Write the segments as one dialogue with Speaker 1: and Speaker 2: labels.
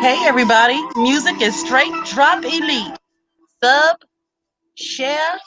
Speaker 1: Hey everybody, music is straight drop elite. Sub, share.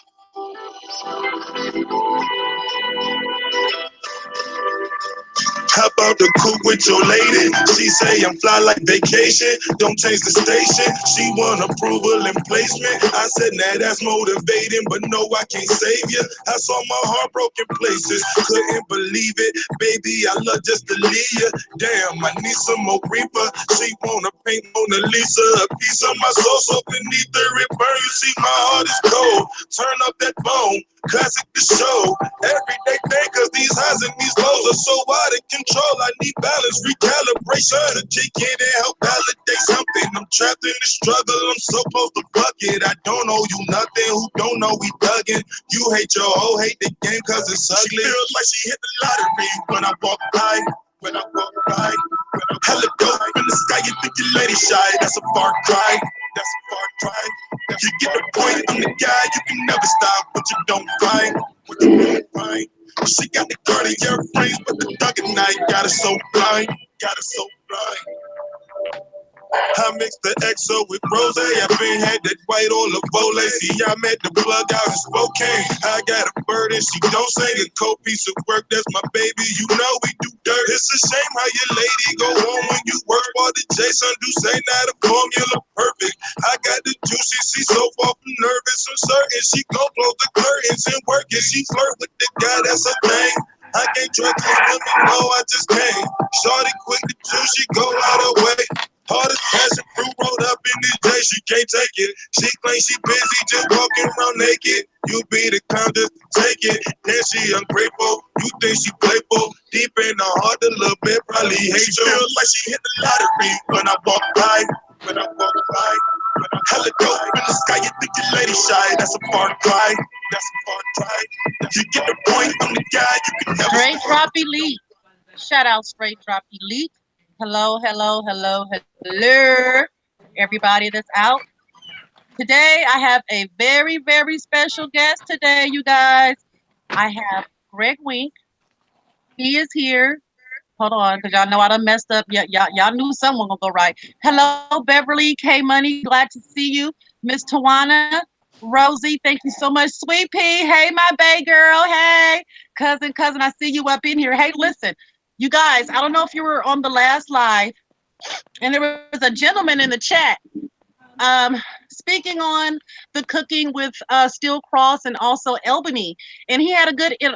Speaker 2: How about the coupe with your lady? She say I'm fly like vacation. Don't change the station. She want approval and placement. I said, nah, that's motivating, but no, I can't save you. I saw my heart broken places. Couldn't believe it. Baby, I love just to leave you. Damn, I need some more reaper. She wanna paint Mona Lisa. A piece of my soul so beneath her it burn. You see, my heart is cold. Turn up that bone. Classic the show. Everyday thing, cause these highs and these lows are so out of control. I need balance, recalibration to kick in and help validate something. I'm trapped in the struggle, I'm supposed to buck it. I don't owe you nothing, who don't know we thuggin'. You hate your hoe, hate the game cause it's ugly. She feels like she hit the lottery when I walk by. When I walk by, hella dope in the sky, you think your lady shy. That's a far cry, that's a far cry. You get the point, I'm the guy, you can never stop what you don't find. What you don't find. She got the Cartier frames, but the thug at night got her so blind, got her so blind. I mixed the XO with rose. I been had that white oil of Volay. See, I met the plug out in Spokane. I got a bird and she don't sing. A cold piece of work, that's my baby. You know we do dirt. It's a shame how your lady go on when you work. While the Jason do say not a formula perfect. I got the juicy, she so far from nervous. I'm certain she gon' close the curtains and work and she flirt with the guy, that's her thing. I can't trust this woman, no, I just can't. Shorty quick to choose, she go out her way. Hard as passion fruit rolled up in this day, she can't take it. She claims she busy, just walking around naked. You be the kind just to take it. Then she ungrateful, you think she playful. Deep in the heart, a little bit probably hate you. Feels like she hit the lottery when I walk by. When I walk by, when I hella dope in the sky, you think your lady shy. That's a far cry, that's a far cry. You get the point, I'm the guy, you can never
Speaker 1: Straight drop elite. Shout out straight drop elite. Hello, hello, hello, hello. Everybody that's out. Today I have a very, very special guest today, you guys. I have Greg Wink. He is here. Hold on, because y'all know I done messed up. Y'all knew someone gonna go right. Hello, Beverly K Money. Glad to see you. Miss Tawana, Rosie, thank you so much. Sweet Pea, hey, my bae girl. Hey, cousin, I see you up in here. Hey, listen, you guys, I don't know if you were on the last live, and there was a gentleman in the chat um, speaking on the cooking with Steel Cross and also Albany, and he had a good a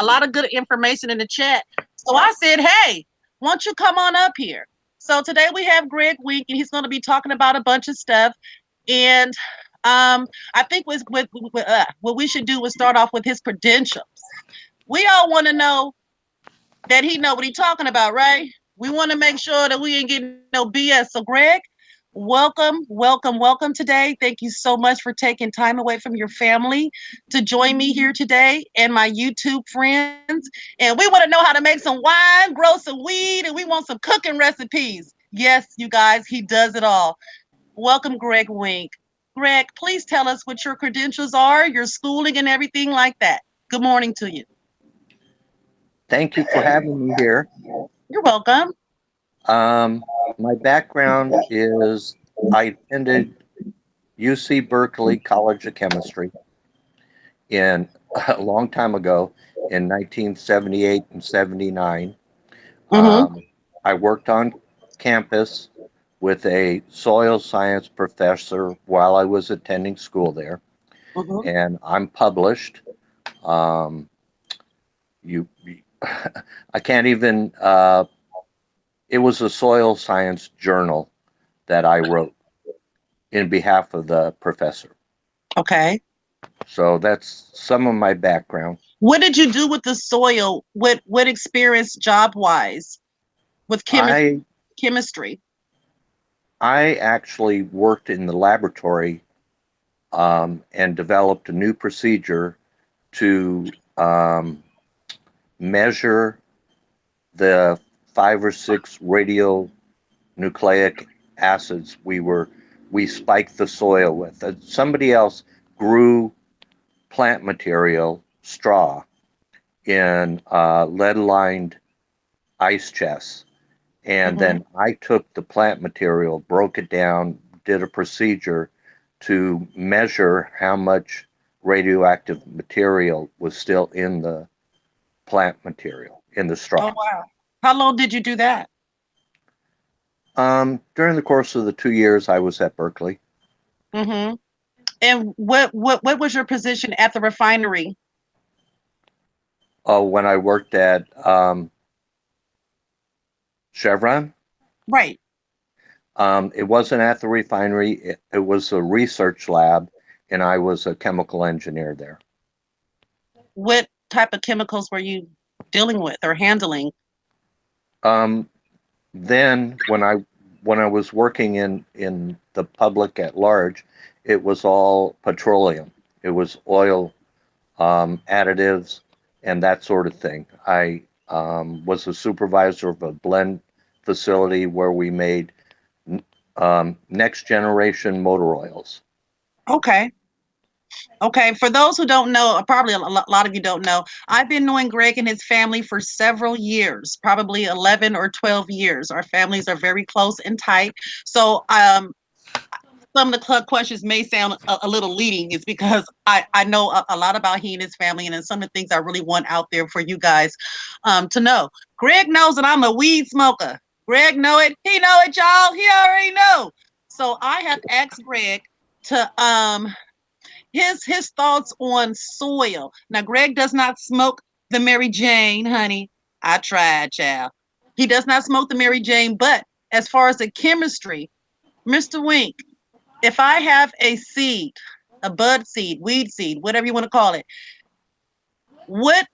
Speaker 1: lot of good information in the chat. So I said, hey, why don't you come on up here? So today we have Greg Week, and he's going to be talking about a bunch of stuff. And I think what we should do is start off with his credentials. We all want to know that he know what he's talking about, right? We want to make sure that we ain't getting no BS. So Greg, welcome today. Thank you so much for taking time away from your family to join me here today and my YouTube friends. And we want to know how to make some wine, grow some weed, and we want some cooking recipes. Yes, you guys, he does it all. Welcome, Greg Wink. Greg, please tell us what your credentials are, your schooling, and everything like that. Good morning to you.
Speaker 3: Thank you for having me here.
Speaker 1: You're welcome.
Speaker 3: My background is I attended UC Berkeley College of Chemistry in a long time ago in 1978 and 79.
Speaker 1: Mm-hmm.
Speaker 3: I worked on campus with a soil science professor while I was attending school there,
Speaker 1: Mm-hmm.
Speaker 3: and I'm published. Um, you, I can't even. It was a soil science journal that I wrote in behalf of the professor.
Speaker 1: Okay.
Speaker 3: So that's some of my background.
Speaker 1: What did you do with the soil? What experience job wise with chemistry?
Speaker 3: I actually worked in the laboratory and developed a new procedure to measure the 5 or 6 radionucleic acids we spiked the soil with. Somebody else grew plant material, straw, in lead lined ice chests. And
Speaker 1: Mm-hmm.
Speaker 3: then I took the plant material, broke it down, did a procedure to measure how much radioactive material was still in the plant material, in the
Speaker 1: Oh
Speaker 3: straws.
Speaker 1: wow. How long did you do that?
Speaker 3: During the course of the 2 years I was at Berkeley,
Speaker 1: Mm-hmm. And what was your position at the refinery?
Speaker 3: when I worked at Chevron,
Speaker 1: Right.
Speaker 3: it wasn't at the refinery, it was a research lab, and I was a chemical engineer there.
Speaker 1: What type of chemicals were you dealing with or handling?
Speaker 3: Um, then when I was working in the public at large, it was all petroleum. It was oil, additives, and that sort of thing. I was a supervisor of a blend facility where we made next generation motor oils.
Speaker 1: Okay. Okay. For those who don't know, probably lot of you don't know, I've been knowing Greg and his family for several years, probably 11 or 12 years. Our families are very close and tight. So, some of the club questions may sound a little leading is because I know a lot about he and his family and some of the things I really want out there for you guys to know. Greg knows that I'm a weed smoker. Greg know it. He know it, y'all. He already know. So I have asked Greg to his thoughts on soil. Now Greg does not smoke the Mary Jane, honey. I tried, child. He does not smoke the Mary Jane, but as far as the chemistry, Mr. Wink, if I have a seed, a bud seed, weed seed, whatever you want to call it, what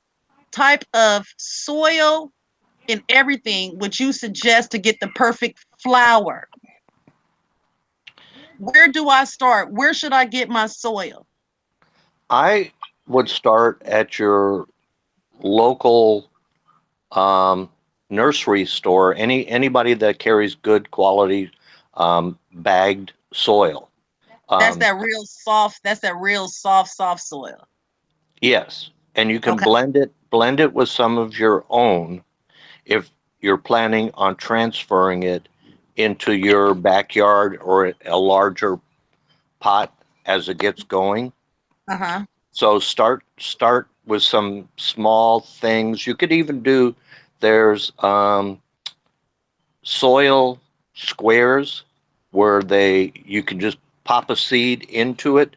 Speaker 1: type of soil and everything would you suggest to get the perfect flower? Where do I start? Where should I get my soil?
Speaker 3: I would start at your local um, nursery store, anybody that carries good quality bagged soil.
Speaker 1: That's
Speaker 3: Um,
Speaker 1: that real soft, that's that real soft soil.
Speaker 3: yes, and you can
Speaker 1: Okay.
Speaker 3: blend it with some of your own if you're planning on transferring it into your backyard or a larger pot as it gets going.
Speaker 1: Uh-huh.
Speaker 3: So start with some small things. You could even do there's soil squares where they you can just pop a seed into it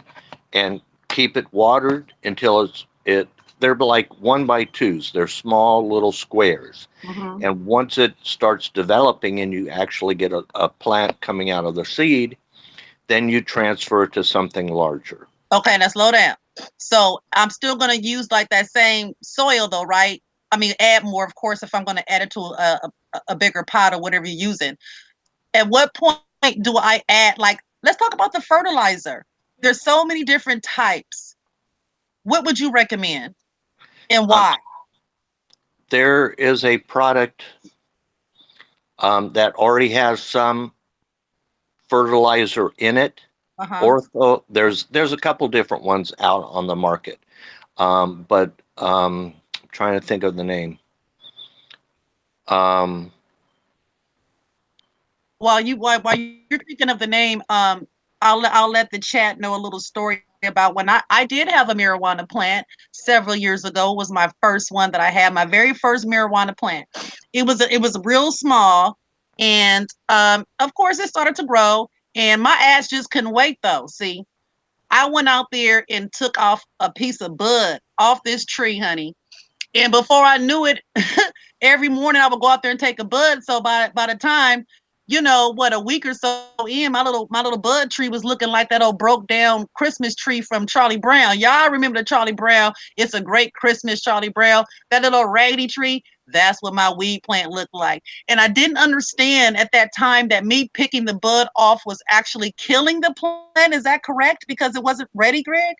Speaker 3: and keep it watered until it they're like 1 by 2s. They're small little squares.
Speaker 1: Mm-hmm.
Speaker 3: And once it starts developing and you actually get a plant coming out of the seed, then you transfer it to something larger.
Speaker 1: Okay, now slow down. So I'm still gonna use like that same soil though, right? I mean, add more, of course, if I'm gonna add it to a bigger pot or whatever you're using. At what point do I add, like, let's talk about the fertilizer. There's so many different types. What would you recommend and
Speaker 3: Um,
Speaker 1: why?
Speaker 3: there is a product that already has some fertilizer in it.
Speaker 1: Uh-huh.
Speaker 3: Ortho, there's a couple different ones out on the market, but I'm trying to think of the name. Um,
Speaker 1: While you're thinking of the name, I'll let the chat know a little story about when I did have a marijuana plant several years ago. It was my first one that I had, my very first marijuana plant. It was real small, and of course it started to grow, and my ass just couldn't wait though. See, I went out there and took off a piece of bud off this tree, honey. And before I knew it, every morning I would go out there and take a bud. So by the time, what, a week or so in, my little bud tree was looking like that old broke down Christmas tree from Charlie Brown. Y'all remember the Charlie Brown? It's a great Christmas, Charlie Brown. That little raggedy tree. That's what my weed plant looked like. And I didn't understand at that time that me picking the bud off was actually killing the plant. Is that correct? Because it wasn't ready, Greg?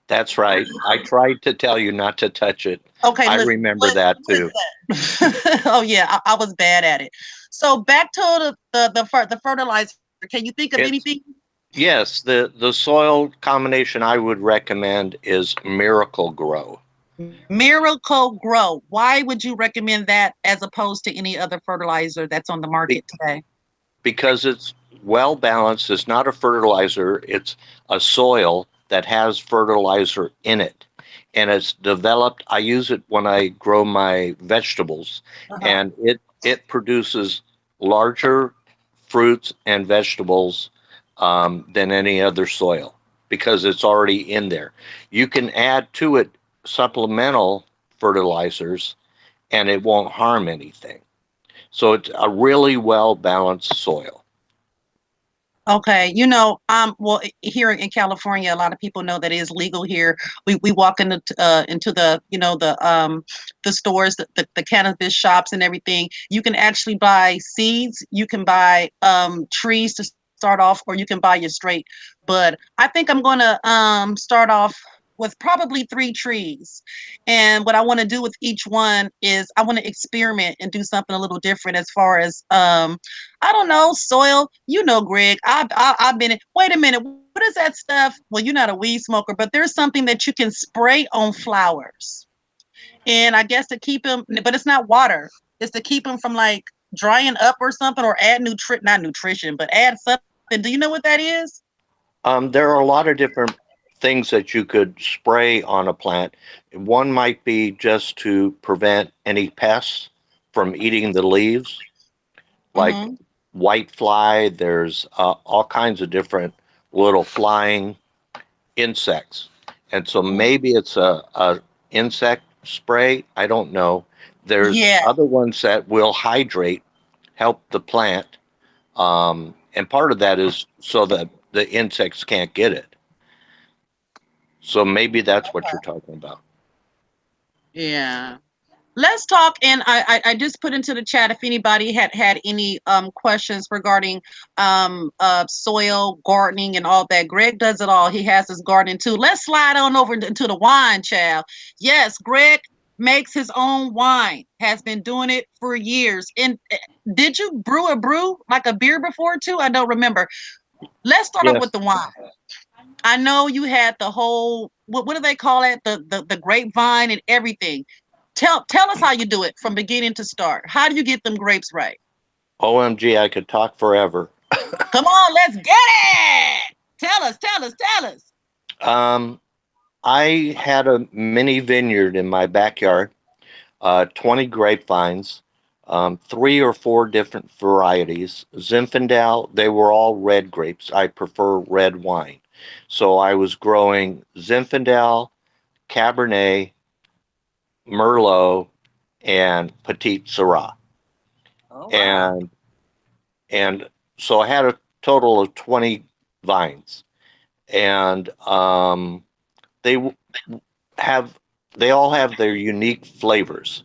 Speaker 3: that's right. I tried to tell you not to touch it.
Speaker 1: Okay,
Speaker 3: I
Speaker 1: listen,
Speaker 3: remember
Speaker 1: listen,
Speaker 3: that too.
Speaker 1: listen. Oh yeah, I was bad at it. So back to the fertilizer. Can you think of anything?
Speaker 3: It's Yes, the soil combination I would recommend is Miracle Grow.
Speaker 1: Miracle Grow. Why would you recommend that as opposed to any other fertilizer that's on the
Speaker 3: Be-
Speaker 1: market today?
Speaker 3: because it's well balanced. It's not a fertilizer, it's a soil that has fertilizer in it. And it's developed, I use it when I grow my vegetables,
Speaker 1: Uh-huh.
Speaker 3: and it produces larger fruits and vegetables than any other soil because it's already in there. You can add to it supplemental fertilizers and it won't harm anything. So it's a really well balanced soil.
Speaker 1: Okay, well, here in California, a lot of people know that it is legal here. We walk into the the stores, the cannabis shops and everything. You can actually buy seeds. You can buy trees to start off, or you can buy your straight. But I think I'm gonna start off with probably 3 trees. And what I want to do with each one is I want to experiment and do something a little different as far as I don't know, soil. Greg, I've been in. Wait a minute. What is that stuff? Well, you're not a weed smoker, but there's something that you can spray on flowers. And I guess to keep them, but it's not water. It's to keep them from like drying up or something, or add not nutrition, but add something. Do you know what that is?
Speaker 3: There are a lot of different things that you could spray on a plant. One might be just to prevent any pests from eating the leaves, like
Speaker 1: Mm-hmm.
Speaker 3: white fly. There's all kinds of different little flying insects, and so
Speaker 1: Mm-hmm.
Speaker 3: maybe it's a insect spray. I don't know. There's
Speaker 1: Yeah.
Speaker 3: other ones that will hydrate, help the plant, and part of that is so that the insects can't get it. So maybe that's what you're talking about.
Speaker 1: Yeah. Let's talk. And I just put into the chat if anybody had any questions regarding soil gardening and all that. Greg does it all. He has his gardening too. Let's slide on over into the wine, child. Yes, Greg makes his own wine, has been doing it for years. And did you brew like a beer before too? I don't remember. Let's start off with
Speaker 3: Yes.
Speaker 1: the wine. I know you had the whole what do they call it? The grapevine and everything. Tell us how you do it from beginning to start. How do you get them grapes right?
Speaker 3: OMG, I could talk forever.
Speaker 1: Come on, let's get it. Tell us.
Speaker 3: Um, I had a mini vineyard in my backyard, 20 grapevines, 3 or 4 different varieties. Zinfandel, they were all red grapes. I prefer red wine. So I was growing Zinfandel, Cabernet, Merlot, and Petit Syrah.
Speaker 1: Oh wow.
Speaker 3: And and so I had a total of 20 vines. And they have they all have their unique flavors.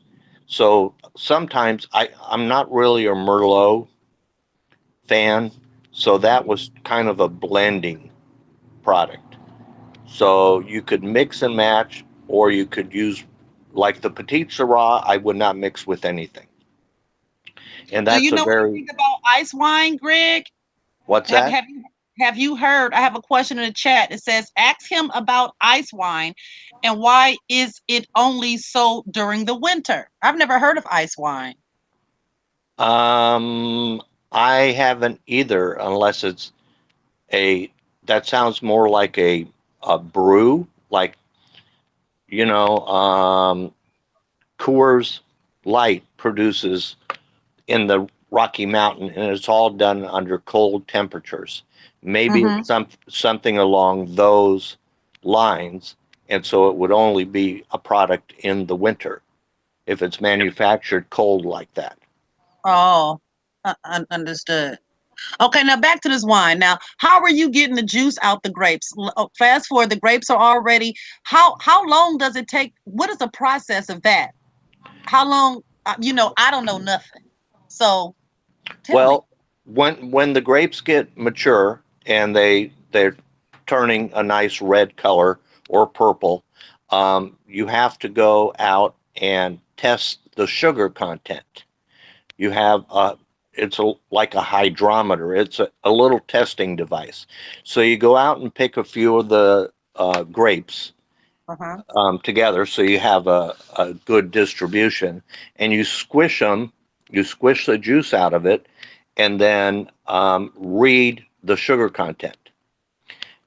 Speaker 3: So sometimes I'm not really a Merlot fan, so that was kind of a blending product. So you could mix and match, or you could use like the Petit Syrah. I would not mix with anything, and
Speaker 1: Do you
Speaker 3: that's a
Speaker 1: know what I
Speaker 3: very
Speaker 1: think about ice wine, Greg?
Speaker 3: what's
Speaker 1: Have
Speaker 3: that?
Speaker 1: have you have you heard? I have a question in the chat. It says, "Ask him about ice wine, and why is it only so during the winter?" I've never heard of ice wine.
Speaker 3: Um, I haven't either, unless it's a that sounds more like a brew, like you know, Coors Light produces in the Rocky Mountain, and it's all done under cold temperatures. Maybe
Speaker 1: Mm-hmm.
Speaker 3: it's something along those lines, and so it would only be a product in the winter if it's manufactured cold like that.
Speaker 1: Oh, understood. Okay, now back to this wine. Now, how are you getting the juice out the grapes? Fast forward, the grapes are already. How long does it take? What is the process of that? How long? I don't know nothing. So tell me.
Speaker 3: Well, when the grapes get mature and they're turning a nice red color or purple, you have to go out and test the sugar content. You have it's like a hydrometer. It's a little testing device. So you go out and pick a few of the grapes
Speaker 1: Uh-huh.
Speaker 3: together, so you have a good distribution, and you squish them. You squish the juice out of it, and then read the sugar content.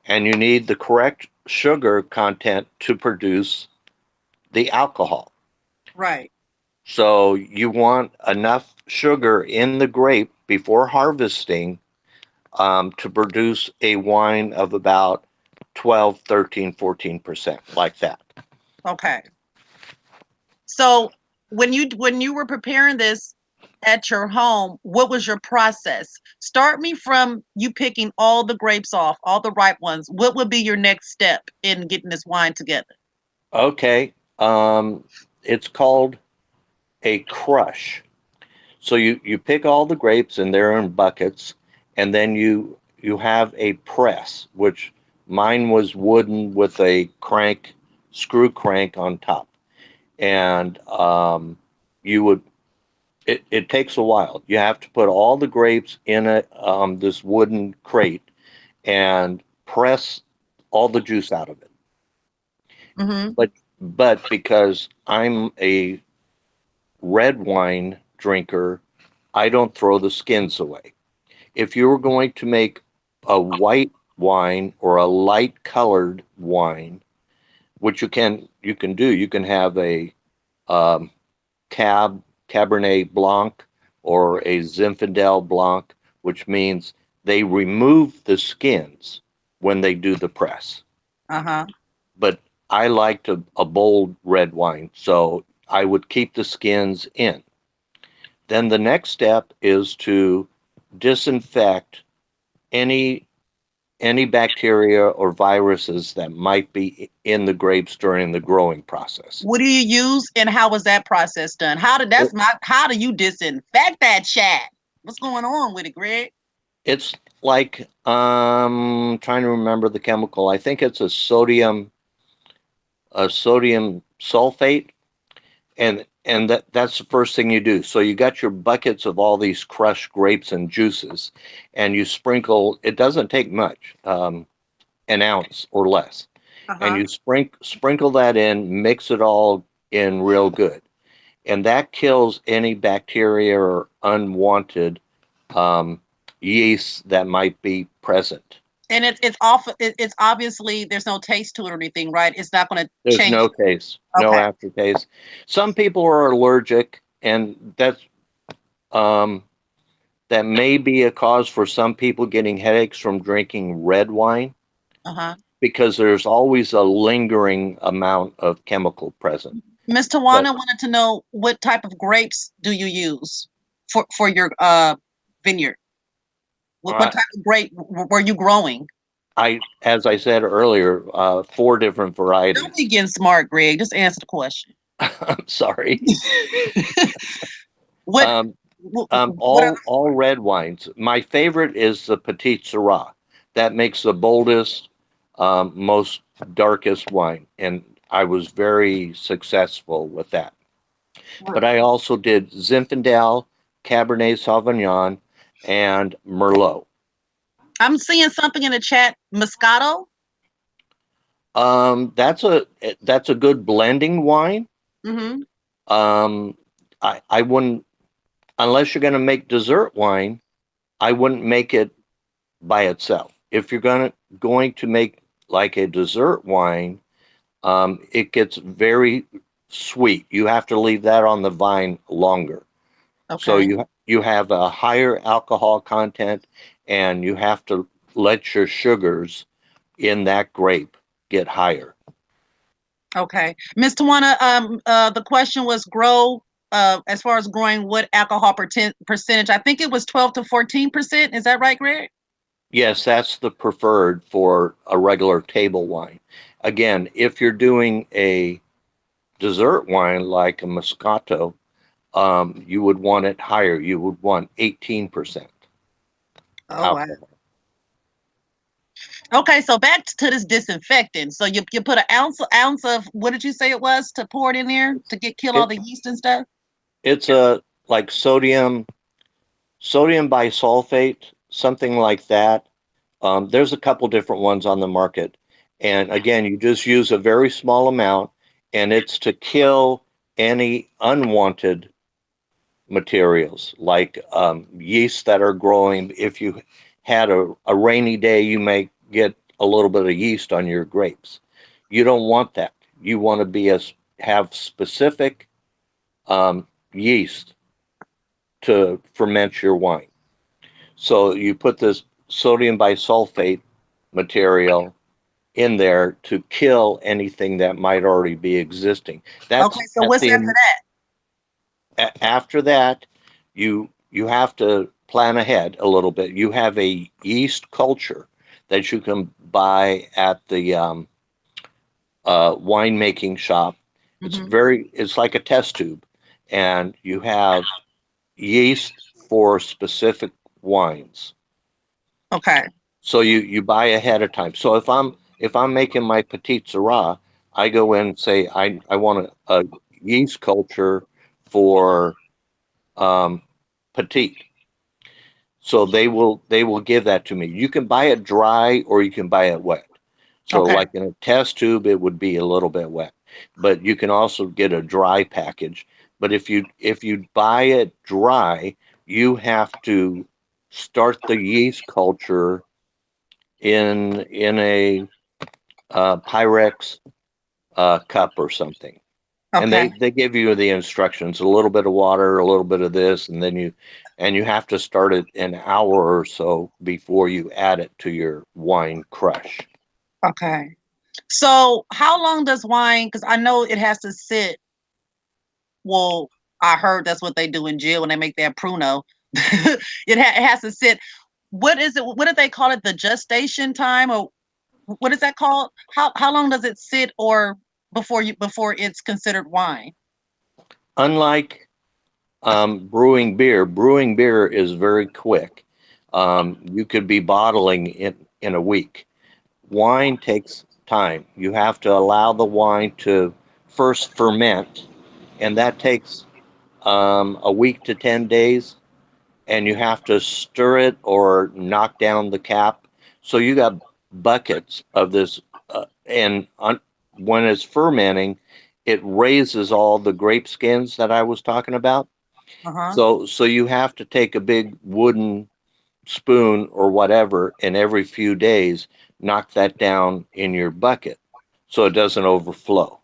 Speaker 3: And you need the correct sugar content to produce the alcohol.
Speaker 1: Right.
Speaker 3: So you want enough sugar in the grape before harvesting to produce a wine of about 12, 13, 14%, like that.
Speaker 1: Okay. So when you were preparing this at your home, what was your process? Start me from you picking all the grapes off, all the ripe ones. What would be your next step in getting this wine together?
Speaker 3: Okay. It's called a crush. So you pick all the grapes and they're in buckets, and then you have a press, which mine was wooden with a crank, screw crank on top. And you would it takes a while. You have to put all the grapes in a this wooden crate and press all the juice out of it.
Speaker 1: Mm-hmm.
Speaker 3: But because I'm a red wine drinker, I don't throw the skins away. If you were going to make a white wine or a light colored wine, which you can do, you can have a um, Cabernet Blanc or a Zinfandel Blanc, which means they remove the skins when they do the press.
Speaker 1: Uh-huh.
Speaker 3: But I liked a bold red wine, so I would keep the skins in. Then the next step is to disinfect any any bacteria or viruses that might be in the grapes during the growing process.
Speaker 1: What do you use and how was that process done? How do you disinfect that chat? What's going on with it, Greg?
Speaker 3: It's like trying to remember the chemical. I think it's a sodium sulfate, and that's the first thing you do. So you got your buckets of all these crushed grapes and juices, and you sprinkle. It doesn't take much, an ounce or less, and
Speaker 1: Uh-huh.
Speaker 3: you sprinkle that in, mix it all in real good, and that kills any bacteria or unwanted um, yeast that might be present.
Speaker 1: And it's obviously there's no taste to it or anything, right? It's not going to
Speaker 3: There's
Speaker 1: change.
Speaker 3: no taste, no
Speaker 1: Okay.
Speaker 3: aftertaste. Some people are allergic, and um, that may be a cause for some people getting headaches from drinking red wine
Speaker 1: Uh-huh.
Speaker 3: because there's always a lingering amount of chemical present.
Speaker 1: Miss
Speaker 3: But
Speaker 1: Tawana wanted to know what type of grapes do you use for your vineyard? What
Speaker 3: I,
Speaker 1: type of grape were you growing?
Speaker 3: as I said earlier, four different
Speaker 1: Don't be
Speaker 3: varieties.
Speaker 1: getting smart, Greg. Just answer the question.
Speaker 3: I'm sorry.
Speaker 1: what
Speaker 3: Um,
Speaker 1: what
Speaker 3: all red wines. My favorite is the Petit Syrah. That makes the boldest, most darkest wine, and I was very successful with that.
Speaker 1: are
Speaker 3: But I also did Zinfandel, Cabernet Sauvignon, and Merlot.
Speaker 1: I'm seeing something in the chat, Moscato.
Speaker 3: That's a good blending wine.
Speaker 1: Mm-hmm.
Speaker 3: Um, I wouldn't, unless you're going to make dessert wine, I wouldn't make it by itself. If you're going to make like a dessert wine, it gets very sweet. You have to leave that on the vine longer. So
Speaker 1: Okay.
Speaker 3: you have a higher alcohol content, and you have to let your sugars in that grape get higher.
Speaker 1: Okay. Miss Tawana, the question was grow, as far as growing what alcohol percentage? I think it was 12 to 14%. Is that right, Greg?
Speaker 3: Yes, that's the preferred for a regular table wine. Again, if you're doing a dessert wine like a Moscato, you would want it higher. You would want 18%
Speaker 1: Oh wow.
Speaker 3: alcohol.
Speaker 1: Okay, so back to this disinfectant. So you put an ounce of what did you say it was to pour it in there to get kill all
Speaker 3: It
Speaker 1: the yeast and stuff?
Speaker 3: it's a like sodium bisulfate, something like that. There's a couple different ones on the market, And again, you just use a very small amount, and it's to kill any unwanted materials like yeast that are growing. If you had a rainy day, you may get a little bit of yeast on your grapes. You don't want that. You want to have specific yeast to ferment your wine. So you put this sodium bisulfate material in there to kill anything that might already be existing.
Speaker 1: Okay,
Speaker 3: That's
Speaker 1: so what's after that?
Speaker 3: after that, you have to plan ahead a little bit. You have a yeast culture that you can buy at the winemaking shop.
Speaker 1: Hmm.
Speaker 3: It's like a test tube, and you have yeast for specific wines.
Speaker 1: Okay.
Speaker 3: So you buy ahead of time. So if I'm making my Petite Syrah, I go in and say I want a yeast culture for um, Petite. So they will give that to me. You can buy it dry or you can buy it wet. So
Speaker 1: Okay.
Speaker 3: like in a test tube, it would be a little bit wet, but you can also get a dry package. But if you buy it dry, you have to start the yeast culture in a Pyrex cup or something, and they
Speaker 1: Okay.
Speaker 3: they give you the instructions: a little bit of water, a little bit of this, and you have to start it an hour or so before you add it to your wine crush.
Speaker 1: Okay. So how long does wine? Because I know it has to sit. Well, I heard that's what they do in jail when they make that pruno. It has to sit. What is it? What do they call it? The gestation time, or what is that called? How long does it sit, or before it's considered wine?
Speaker 3: Unlike brewing beer is very quick. You could be bottling it in a week. Wine takes time. You have to allow the wine to first ferment, and that takes a week to 10 days, and you have to stir it or knock down the cap. So you got buckets of this, when it's fermenting, it raises all the grape skins that I was talking about.
Speaker 1: Uh huh.
Speaker 3: So you have to take a big wooden spoon or whatever, and every few days knock that down in your bucket so it doesn't overflow.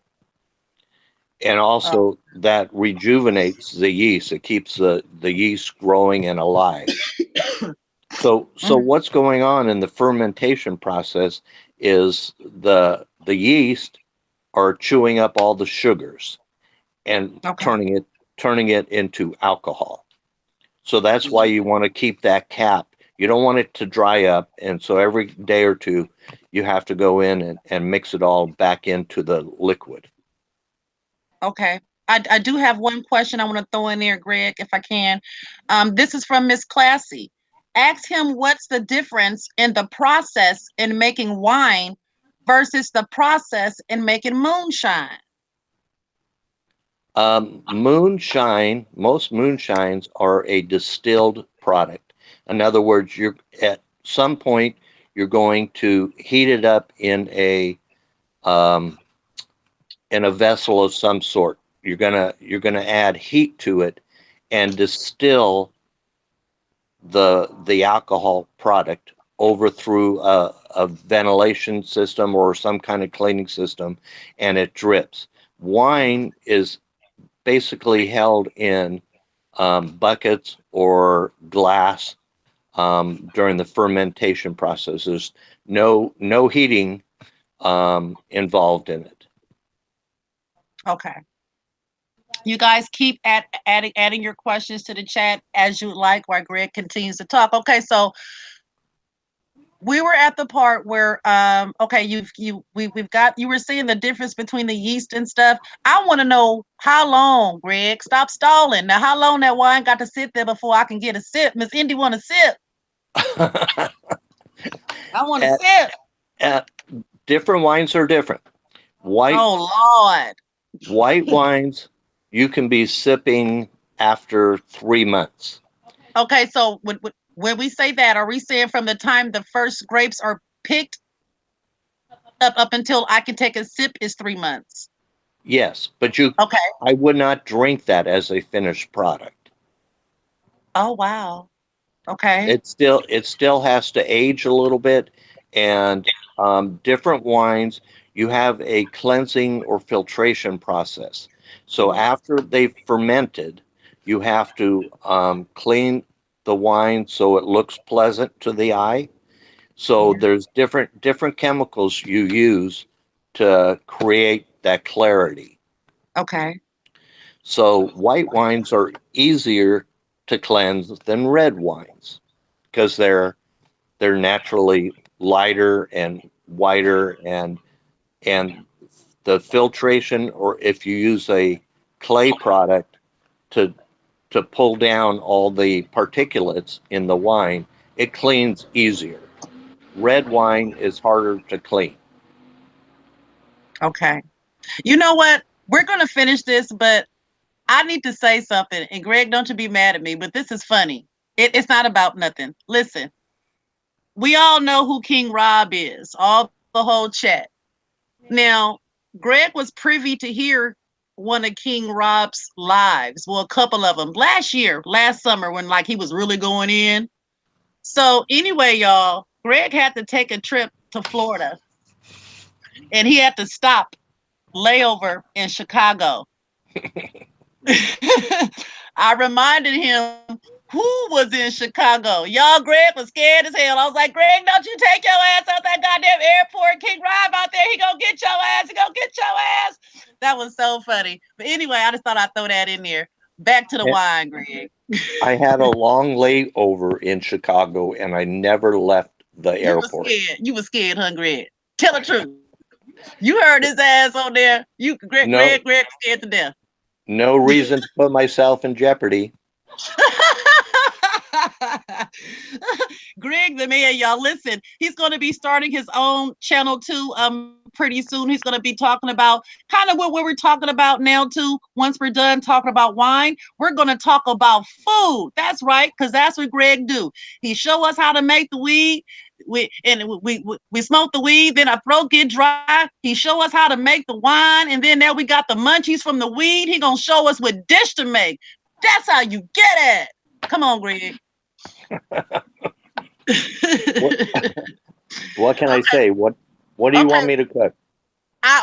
Speaker 3: And
Speaker 1: Oh.
Speaker 3: also that rejuvenates the yeast. It keeps the yeast growing and alive. So
Speaker 1: Mhm.
Speaker 3: what's going on in the fermentation process is the yeast are chewing up all the sugars and
Speaker 1: Okay.
Speaker 3: turning it into alcohol. So that's why you want to keep that cap. You don't want it to dry up, and so every day or two you have to go in and mix it all back into the liquid.
Speaker 1: Okay. I do have one question I want to throw in there, Greg, if I can. This is from Miss Classy. Ask him what's the difference in the process in making wine versus the process in making moonshine.
Speaker 3: Most moonshines are a distilled product. In other words, you're at some point you're going to heat it up um, in a vessel of some sort. You're gonna add heat to it and distill the alcohol product over through a ventilation system or some kind of cleaning system, and it drips. Wine is basically held in buckets or glass during the fermentation process. There's no heating involved in it.
Speaker 1: Okay. You guys keep adding your questions to the chat as you like while Greg continues to talk. Okay, so we were at the part where okay, we've got you were seeing the difference between the yeast and stuff. I want to know how long, Greg. Stop stalling. Now how long that wine got to sit there before I can get a sip? Miss Indy want a sip. I want a
Speaker 3: at,
Speaker 1: sip.
Speaker 3: at different wines are different. White
Speaker 1: Oh Lord.
Speaker 3: white wines you can be sipping after 3 months.
Speaker 1: Okay, so when we say that, are we saying from the time the first grapes are picked? Up until I can take a sip is 3 months.
Speaker 3: Yes, but
Speaker 1: Okay.
Speaker 3: I would not drink that as a finished product.
Speaker 1: Oh wow. Okay.
Speaker 3: It still has to age a little bit, and different wines, you have a cleansing or filtration process. So
Speaker 1: Mhm.
Speaker 3: after they've fermented, you have to clean the wine so it looks pleasant to the eye. So
Speaker 1: Yeah.
Speaker 3: there's different chemicals you use to create that clarity.
Speaker 1: Okay.
Speaker 3: So white wines are easier to cleanse than red wines because they're naturally lighter and whiter, and the filtration, or if you use a clay product to pull down all the particulates in the wine, it cleans easier. Red wine is harder to clean.
Speaker 1: Okay. You know what? We're gonna finish this, but I need to say something. And Greg, don't you be mad at me, but this is funny. It's not about nothing. Listen, we all know who King Rob is, all the whole chat. Now, Greg was privy to hear one of King Rob's lives, well, a couple of them last year, last summer, when like he was really going in. So anyway, y'all, Greg had to take a trip to Florida, and he had to stop layover in Chicago. I reminded him who was in Chicago. Y'all, Greg was scared as hell. I was like, Greg, don't you take your ass out that goddamn airport. King Rob out there, he gonna get your ass. He gonna get your ass. That was so funny. But anyway, I just thought I'd throw that in there. Back to the wine, Greg.
Speaker 3: I had a long layover in Chicago and I never left the
Speaker 1: You were
Speaker 3: airport.
Speaker 1: scared. You were scared, huh, Greg? Tell the truth. You heard his ass on there. You,
Speaker 3: No,
Speaker 1: Greg, scared to death.
Speaker 3: no reason to put myself in jeopardy.
Speaker 1: Greg the man, y'all listen. He's going to be starting his own channel too. Pretty soon he's going to be talking about kind of what we're talking about now too. Once we're done talking about wine, we're going to talk about food. That's right, because that's what Greg do. He show us how to make the weed. We smoke the weed, then our throat get dry. He show us how to make the wine, and then there we got the munchies from the weed. He gonna show us what dish to make. That's how you get it. Come on, Greg.
Speaker 3: What
Speaker 1: Okay,
Speaker 3: what can I say? What do you
Speaker 1: okay.
Speaker 3: want me to cook?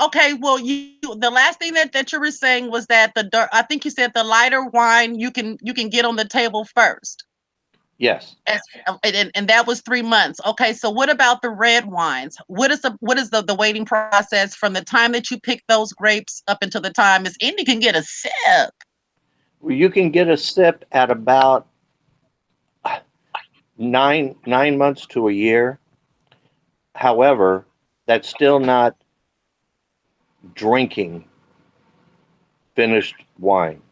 Speaker 1: Okay, well, the last thing that you were saying was that I think you said the lighter wine you can get on the table first.
Speaker 3: Yes.
Speaker 1: And that was 3 months. Okay, so what about the red wines? What is the waiting process from the time that you pick those grapes up until the time Miss Indy can get a sip?
Speaker 3: Well, you can get a sip at about 9 months to a year. However, that's still not drinking finished wine.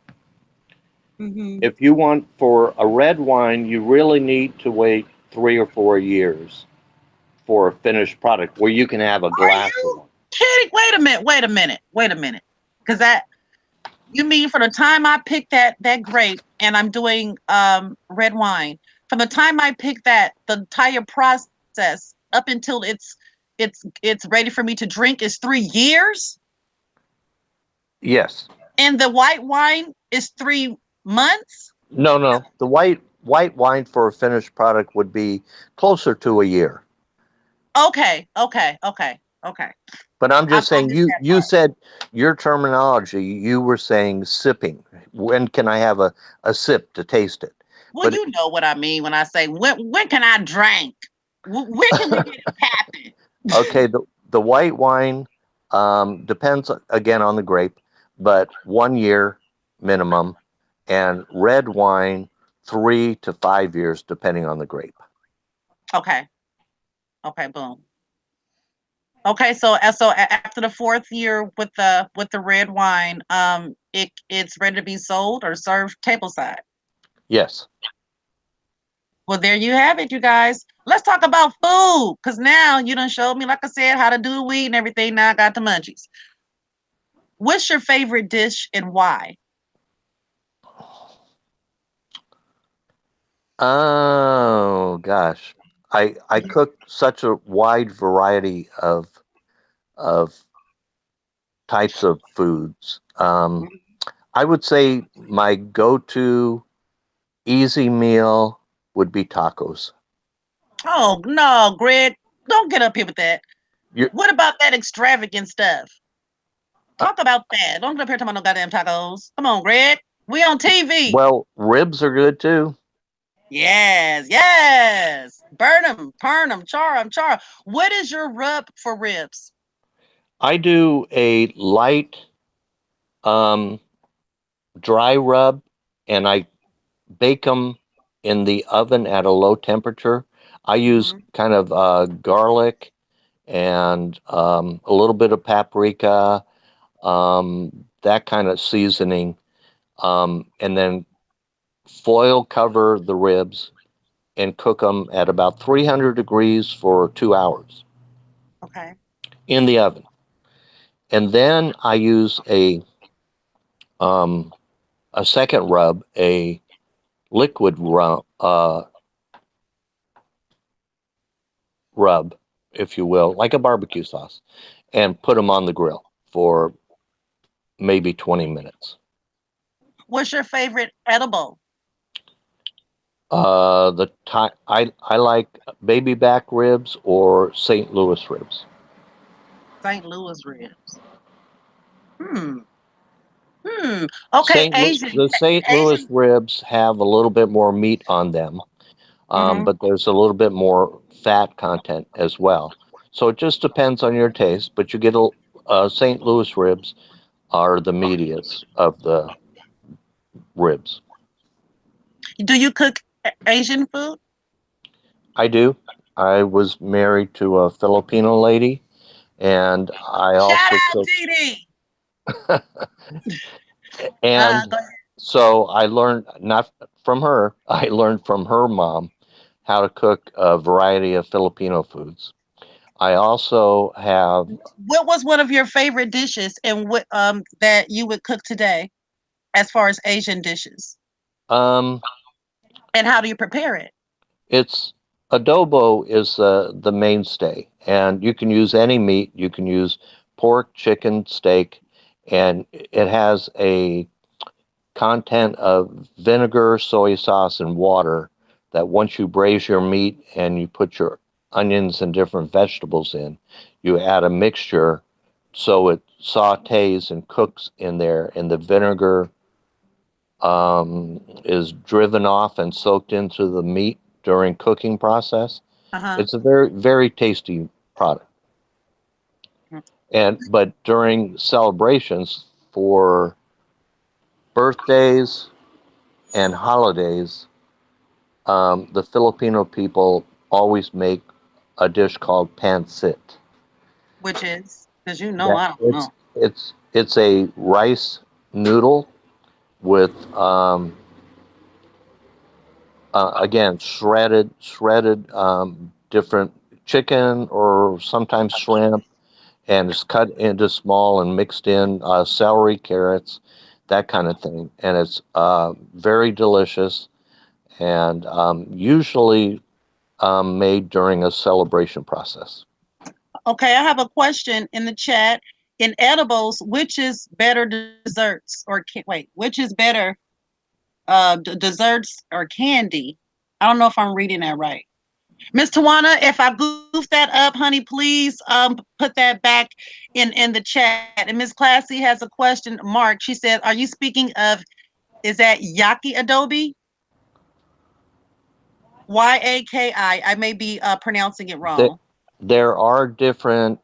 Speaker 1: Mm-hmm.
Speaker 3: If you want for a red wine, you really need to wait 3 or 4 years for a finished product where you can have a
Speaker 1: Are
Speaker 3: glass of
Speaker 1: you
Speaker 3: wine.
Speaker 1: kidding? Wait a minute. Because that you mean from the time I pick that grape and I'm doing red wine, from the time I pick that, the entire process up until it's ready for me to drink is 3 years,
Speaker 3: Yes.
Speaker 1: and the white wine is 3 months.
Speaker 3: No, no. The white wine for a finished product would be closer to a year.
Speaker 1: Okay.
Speaker 3: But I'm
Speaker 1: I
Speaker 3: just saying,
Speaker 1: missed that
Speaker 3: you
Speaker 1: part.
Speaker 3: said your terminology, you were saying sipping. When can I have a sip to taste it?
Speaker 1: Well,
Speaker 3: But
Speaker 1: you know what I mean when I say when can I drink? When can we get it popping?
Speaker 3: okay, the white wine depends again on the grape, but 1 year minimum, and red wine 3 to 5 years depending on the grape.
Speaker 1: Okay. Okay. Boom. Okay, so after the fourth year with the red wine, it's ready to be sold or served tableside.
Speaker 3: Yes.
Speaker 1: Well, there you have it, you guys. Let's talk about food, cause now you done showed me, like I said, how to do the weed and everything. Now I got the munchies. What's your favorite dish and why?
Speaker 3: Oh gosh, I cook such a wide variety of of types of foods. I would say my go-to easy meal would be tacos.
Speaker 1: Oh no, Greg, don't get up here with that.
Speaker 3: You,
Speaker 1: What about that extravagant stuff?
Speaker 3: uh,
Speaker 1: Talk about that. Don't get up here talking about no goddamn tacos. Come on, Greg. We on TV.
Speaker 3: well, ribs are good too.
Speaker 1: Yes, yes. Burn them, char them, char. What is your rub for ribs?
Speaker 3: I do a light um, dry rub, and I bake them in the oven at a low temperature. I use
Speaker 1: Hmm.
Speaker 3: kind of garlic and a little bit of paprika, that kind of seasoning, and then foil cover the ribs and cook them at about 300 degrees for 2 hours
Speaker 1: Okay.
Speaker 3: in the oven. And then I use um, a second rub, a liquid rub, if you will, like a barbecue sauce, and put them on the grill for maybe 20 minutes.
Speaker 1: What's your favorite edible?
Speaker 3: I like baby back ribs or St. Louis ribs.
Speaker 1: St. Louis ribs. Hmm. Hmm. Okay,
Speaker 3: The St. Louis
Speaker 1: Asian.
Speaker 3: ribs have a little bit more meat on them,
Speaker 1: Hmm.
Speaker 3: but there's a little bit more fat content as well. So it just depends on your taste. But you get St. Louis ribs are the meatiest of the ribs.
Speaker 1: Do you cook Asian food?
Speaker 3: I do. I was married to a Filipino lady, and I
Speaker 1: Shout
Speaker 3: also
Speaker 1: out,
Speaker 3: cook.
Speaker 1: TD.
Speaker 3: And
Speaker 1: Go ahead.
Speaker 3: so I learned not from her. I learned from her mom how to cook a variety of Filipino foods. I also have
Speaker 1: What was one of your favorite dishes and what that you would cook today as far as Asian dishes?
Speaker 3: um,
Speaker 1: And how do you prepare it?
Speaker 3: it's adobo is the mainstay, and you can use any meat. You can use pork, chicken, steak, and it has a content of vinegar, soy sauce, and water that once you braise your meat and you put your onions and different vegetables in, you add a mixture so it sautés and cooks in there, and the vinegar is driven off and soaked into the meat during cooking process.
Speaker 1: Uh-huh.
Speaker 3: It's a very, very tasty product. And but during celebrations for birthdays and holidays, the Filipino people always make a dish called pancit.
Speaker 1: Which is because you know
Speaker 3: That
Speaker 1: I don't know.
Speaker 3: it's a rice noodle with again shredded different chicken or sometimes shrimp, and it's cut into small and mixed in celery, carrots, that kind of thing, and it's very delicious and usually made during a celebration process.
Speaker 1: Okay, I have a question in the chat. In edibles, which is better desserts or wait, which is better desserts or candy? I don't know if I'm reading that right. Miss Tawana, if I goofed that up, honey, please put that back in the chat. And Miss Classy has a question. Mark, she says, "Are you speaking of is that Yaki Adobe? YAKI? I may be pronouncing it
Speaker 3: Th-
Speaker 1: wrong."
Speaker 3: there are different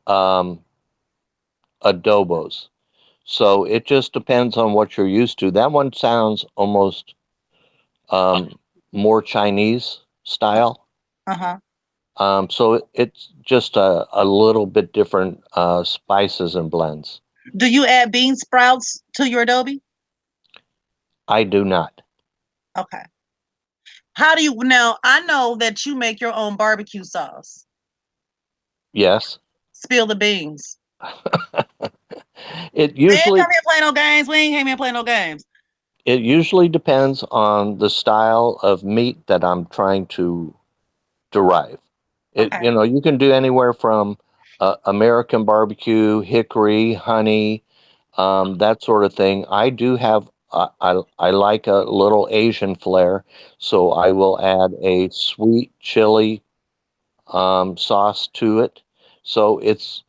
Speaker 3: um, adobos, so it just depends on what you're used to. That one sounds almost um, more Chinese style.
Speaker 1: Uh huh.
Speaker 3: So it's just a little bit different spices and blends.
Speaker 1: Do you add bean sprouts to your Adobe?
Speaker 3: I do not.
Speaker 1: Okay. How do you now? I know that you make your own barbecue sauce.
Speaker 3: Yes.
Speaker 1: Spill the beans.
Speaker 3: It
Speaker 1: We ain't
Speaker 3: usually
Speaker 1: come here play no games. We ain't came here play no games.
Speaker 3: it usually depends on the style of meat that I'm trying to derive.
Speaker 1: Okay.
Speaker 3: You can do anywhere from American barbecue, hickory, honey, that sort of thing. I do have. I like a little Asian flair, so I will add a sweet chili sauce to it. So it's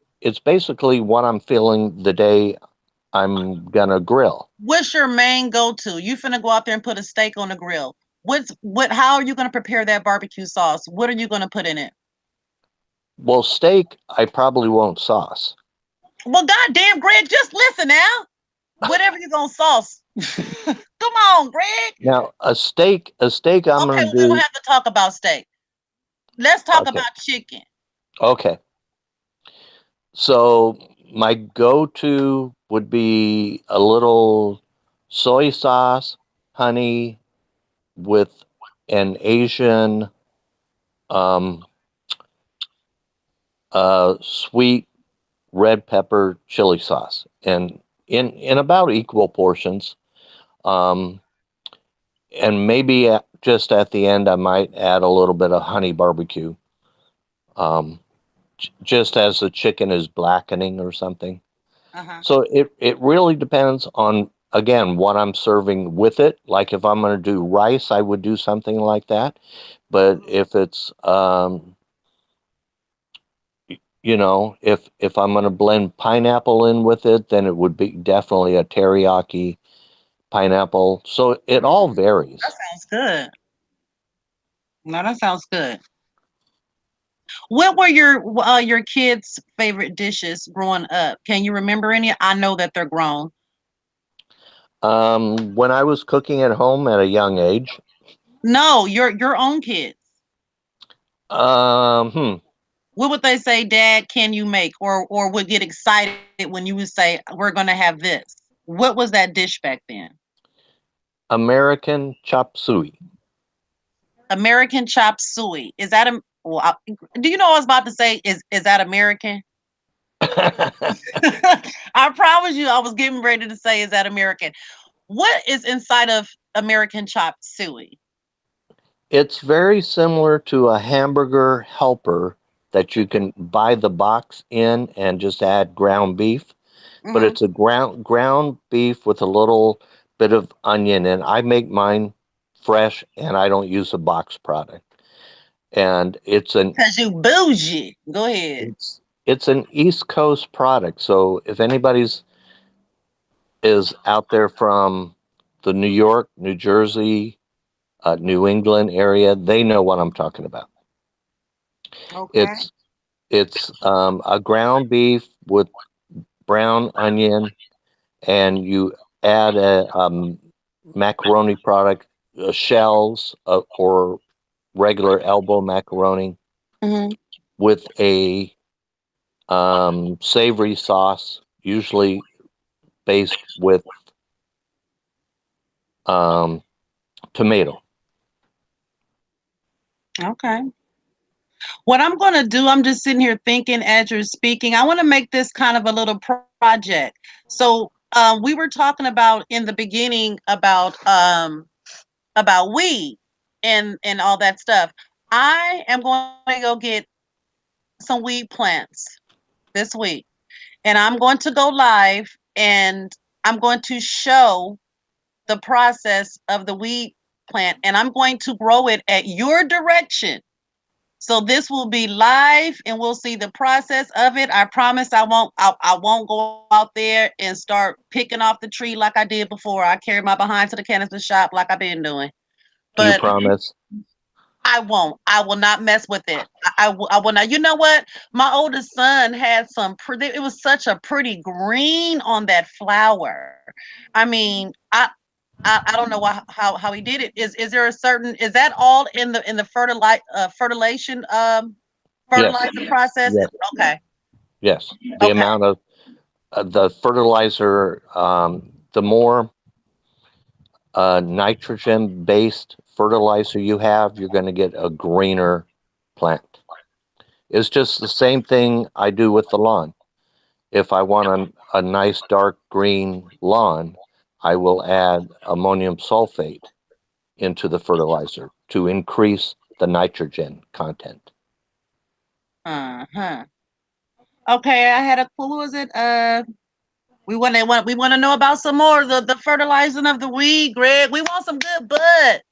Speaker 3: basically what I'm feeling the day I'm gonna grill.
Speaker 1: What's your main go-to? You finna go out there and put a steak on the grill. What? How are you gonna prepare that barbecue sauce? What are you gonna put in it?
Speaker 3: Well, steak I probably won't sauce.
Speaker 1: Well, goddamn, Greg, just listen now. Whatever you gonna sauce. Come on, Greg.
Speaker 3: Now a steak I'm
Speaker 1: Okay,
Speaker 3: gonna
Speaker 1: well, we don't
Speaker 3: do.
Speaker 1: have to talk about steak. Let's talk
Speaker 3: Okay,
Speaker 1: about chicken.
Speaker 3: okay. So my go-to would be a little soy sauce, honey, with an Asian um, sweet red pepper chili sauce, and in about equal portions. Um, and maybe just at the end, I might add a little bit of honey barbecue, um, just as the chicken is blackening or something.
Speaker 1: Uh-huh.
Speaker 3: So it really depends on again what I'm serving with it. Like if I'm going to do rice, I would do something like that. But if it's if I'm going to blend pineapple in with it, then it would be definitely a teriyaki pineapple. So it all
Speaker 1: That
Speaker 3: varies.
Speaker 1: sounds good. No, that sounds good. What were your kids' favorite dishes growing up? Can you remember any? I know that they're grown.
Speaker 3: When I was cooking at home at a young age,
Speaker 1: No, your own kids.
Speaker 3: um, hmm,
Speaker 1: What would they say, Dad, can you make? Or would get excited when you would say, we're gonna have this. What was that dish back then?
Speaker 3: American chop suey.
Speaker 1: American chop suey. Is that a well, do you know what I was about to say? Is that American? I promise you I was getting ready to say is that American. What is inside of American chop suey?
Speaker 3: It's very similar to a hamburger helper that you can buy the box in and just add ground beef, but
Speaker 1: Mm-hmm.
Speaker 3: it's a ground beef with a little bit of onion, and I make mine fresh and I don't use a box product. And
Speaker 1: Cause you bougie. Go ahead.
Speaker 3: it's an East Coast product. So if anybody's is out there from the New York, New Jersey, New England area, they know what I'm talking about.
Speaker 1: Okay.
Speaker 3: It's it's a ground beef with brown onion, and you add a macaroni product, shells or regular elbow macaroni
Speaker 1: Mm-hmm.
Speaker 3: with a savory sauce, usually based with um, tomato.
Speaker 1: Okay. What I'm going to do, I'm just sitting here thinking as you're speaking. I want to make this kind of a little project. So, we were talking about in the beginning about weed and all that stuff. I am going to go get some weed plants this week, and I'm going to go live and I'm going to show the process of the weed plant, and I'm going to grow it at your direction. So this will be live, and we'll see the process of it. I promise I won't go out there and start picking off the tree like I did before. I carry my behind to the cannabis shop like I've been doing.
Speaker 3: You
Speaker 1: But
Speaker 3: promise?
Speaker 1: I won't. I will not mess with it. I will not. You know what? My oldest son had some pretty, it was such a pretty green on that flower. I mean, I don't know how he did it. Is there a certain, is that all in the fertilization
Speaker 3: Yes,
Speaker 1: fertilizer process?
Speaker 3: yes,
Speaker 1: Okay.
Speaker 3: yes. The
Speaker 1: Okay.
Speaker 3: amount of the fertilizer, the more nitrogen based fertilizer you have, you're going to get a greener plant. It's just the same thing I do with the lawn. If I want a nice dark green lawn, I will add ammonium sulfate into the fertilizer to increase the nitrogen content.
Speaker 1: Uh-huh. Okay, I had a what was it? We want to know about some more the fertilizing of the weed, Greg. We want some good bud.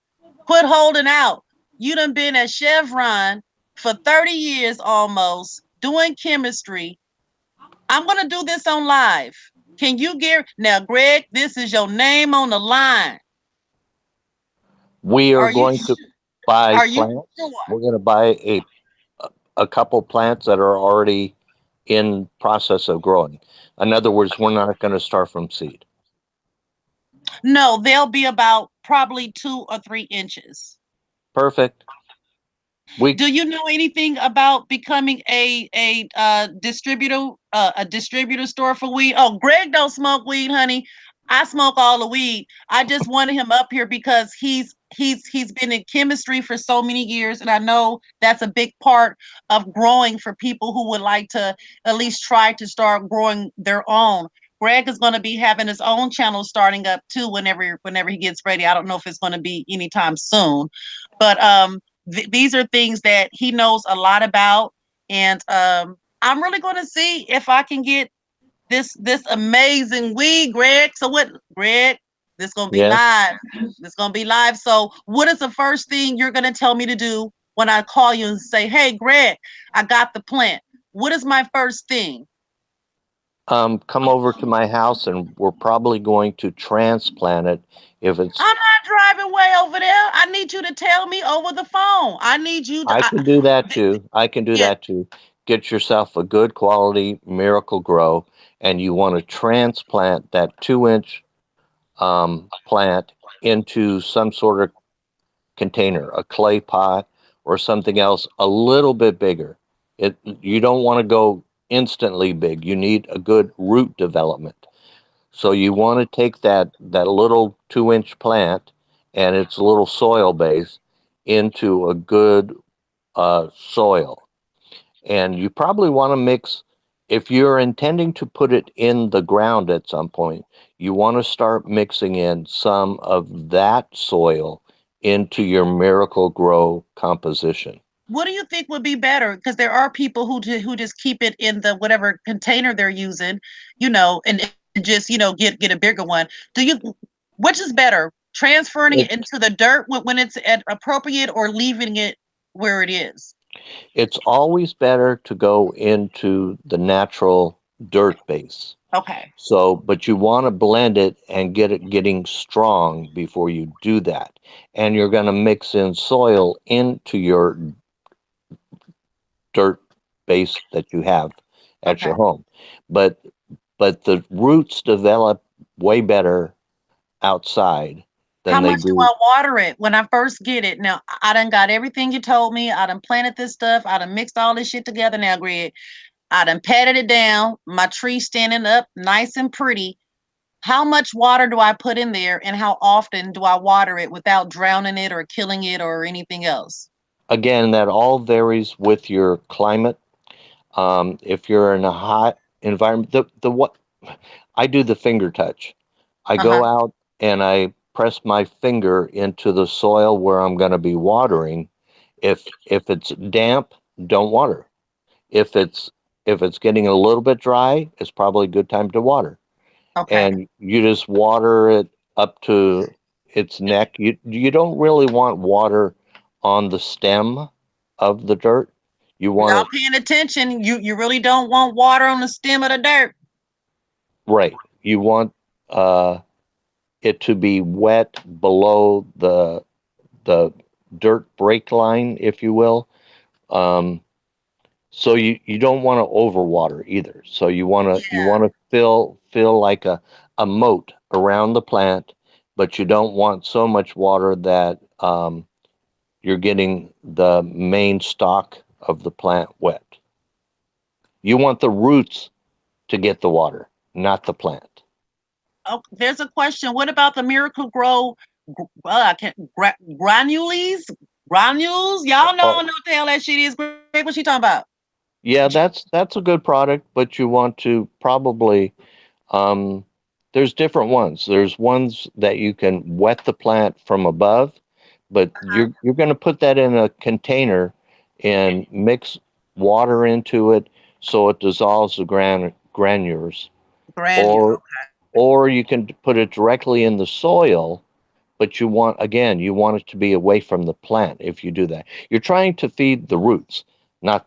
Speaker 1: Quit holding out. You done been at Chevron for 30 years almost doing chemistry. I'm gonna do this on live. Can you get now, Greg? This is your name on the line.
Speaker 3: We are
Speaker 1: Are you
Speaker 3: going to buy
Speaker 1: are you
Speaker 3: plants.
Speaker 1: sure?
Speaker 3: We're going to buy a couple plants that are already in process of growing. In other words, we're not going to start from seed.
Speaker 1: No, they'll be about probably 2 or 3 inches.
Speaker 3: Perfect. We
Speaker 1: Do you know anything about becoming a distributor store for weed? Oh, Greg don't smoke weed, honey. I smoke all the weed. I just wanted him up here because he's been in chemistry for so many years, and I know that's a big part of growing for people who would like to at least try to start growing their own. Greg is going to be having his own channel starting up too whenever he gets ready. I don't know if it's going to be anytime soon, but these are things that he knows a lot about, and I'm really going to see if I can get this amazing weed, Greg. So what, Greg? This gonna be
Speaker 3: Yes.
Speaker 1: live. This gonna be live. So what is the first thing you're gonna tell me to do when I call you and say, "Hey, Greg, I got the plant." What is my first thing?
Speaker 3: Come over to my house, and we're probably going to transplant it. If it's,
Speaker 1: I'm not driving way over there. I need you to tell me over the phone. I need you to.
Speaker 3: I can do that too. I can do
Speaker 1: Yeah.
Speaker 3: that too. Get yourself a good quality Miracle Grow, and you want to transplant that 2 inch plant into some sort of container, a clay pot or something else a little bit bigger. You don't want to go instantly big. You need a good root development. So you want to take that little 2 inch plant and its little soil base into a good soil. And you probably want to mix, if you're intending to put it in the ground at some point, you want to start mixing in some of that soil into your Miracle Grow composition.
Speaker 1: What do you think would be better? Because there are people who just keep it in the whatever container they're using, and just get a bigger one. Do you? Which is better, transferring it
Speaker 3: It,
Speaker 1: into the dirt when it's at appropriate, or leaving it where it is?
Speaker 3: it's always better to go into the natural dirt base.
Speaker 1: Okay.
Speaker 3: So, but you want to blend it and get it getting strong before you do that. And you're going to mix in soil into your dirt base that you have at
Speaker 1: Okay.
Speaker 3: your home. But the roots develop way better outside
Speaker 1: How
Speaker 3: than they
Speaker 1: much do
Speaker 3: do.
Speaker 1: I water it when I first get it? Now I done got everything you told me. I done planted this stuff. I done mixed all this shit together. Now, Greg, I done patted it down. My tree standing up, nice and pretty. How much water do I put in there, and how often do I water it without drowning it or killing it or anything else?
Speaker 3: Again, that all varies with your climate. If you're in a hot environment, the what I do the finger touch. I
Speaker 1: Uh-huh.
Speaker 3: go out and I press my finger into the soil where I'm going to be watering. If it's damp, don't water. If it's if it's getting a little bit dry, it's probably a good time to water.
Speaker 1: Okay.
Speaker 3: And you just water it up to its neck. You don't really want water on the stem of the dirt. You
Speaker 1: Y'all
Speaker 3: want it
Speaker 1: paying attention. You really don't want water on the stem of the dirt.
Speaker 3: right. You want uh, it to be wet below the dirt break line, if you will. Um, so you don't want to overwater either. So you
Speaker 1: Yeah.
Speaker 3: want to fill like a moat around the plant, but you don't want so much water that you're getting the main stalk of the plant wet. You want the roots to get the water, not the plant.
Speaker 1: Oh, there's a question. What about the Miracle Grow? I can't granules. Granules. Y'all know
Speaker 3: Oh,
Speaker 1: what the hell that shit is. Greg, what she talking about?
Speaker 3: yeah, that's a good product, but you want to probably um, there's different ones. There's ones that you can wet the plant from above, but you're going to put that in a container and mix water into it. so it dissolves the granules,
Speaker 1: Granule.
Speaker 3: or you can put it directly in the soil, but you want it to be away from the plant. If you do that, you're trying to feed the roots, not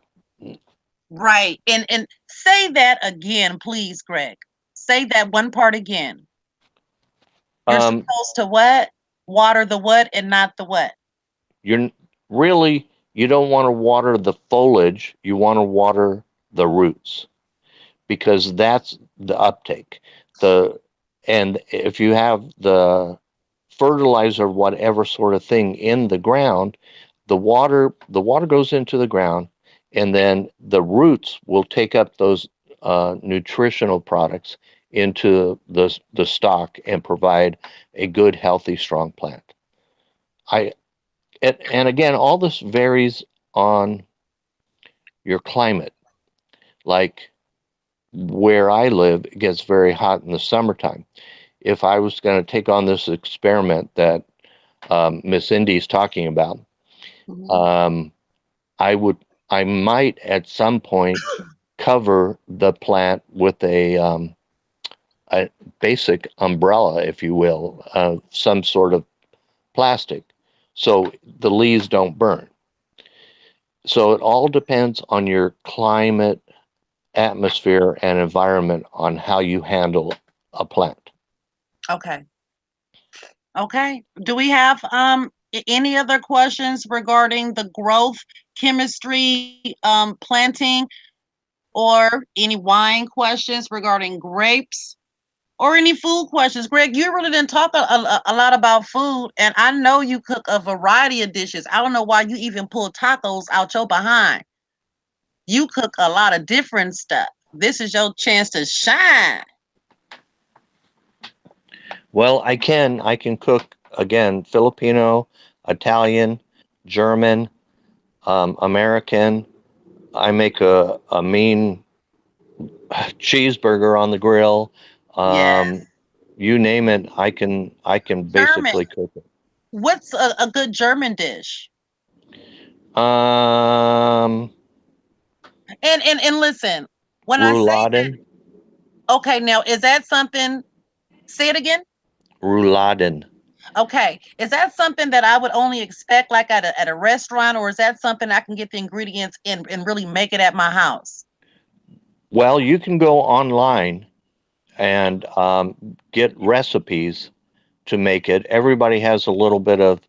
Speaker 1: Right. And say that again, please, Greg. Say that one part again. You're
Speaker 3: um,
Speaker 1: supposed to what? Water the what and not the what?
Speaker 3: you're really, you don't want to water the foliage, you want to water the roots, because that's the uptake. The and if you have the fertilizer, whatever sort of thing in the ground, the water goes into the ground, and then the roots will take up those nutritional products into the stock and provide a good, healthy, strong plant. I and again, all this varies on your climate. Like where I live, it gets very hot in the summertime. If I was going to take on this experiment that Miss Indy's talking about,
Speaker 1: Mhm.
Speaker 3: um, I would, I might at some point cover the plant with a basic umbrella, if you will, some sort of plastic, so the leaves don't burn. So it all depends on your climate, atmosphere, and environment on how you handle a plant.
Speaker 1: Okay. Okay. Do we have any other questions regarding the growth chemistry planting or any wine questions regarding grapes or any food questions? Greg, you really didn't talk a lot about food, and I know you cook a variety of dishes. I don't know why you even pull tacos out your behind. You cook a lot of different stuff. This is your chance to shine.
Speaker 3: Well, I can cook again Filipino, Italian, German, American. I make a mean cheeseburger on the grill. Um,
Speaker 1: Yes.
Speaker 3: you name it, I can
Speaker 1: German.
Speaker 3: basically cook it.
Speaker 1: What's a good German dish?
Speaker 3: Um,
Speaker 1: And listen, when I say
Speaker 3: rouladen,
Speaker 1: okay, now is that something? Say it again.
Speaker 3: rouladen.
Speaker 1: Okay, is that something that I would only expect like at a restaurant, or is that something I can get the ingredients and really make it at my house?
Speaker 3: Well, you can go online and get recipes to make it. Everybody has a little bit of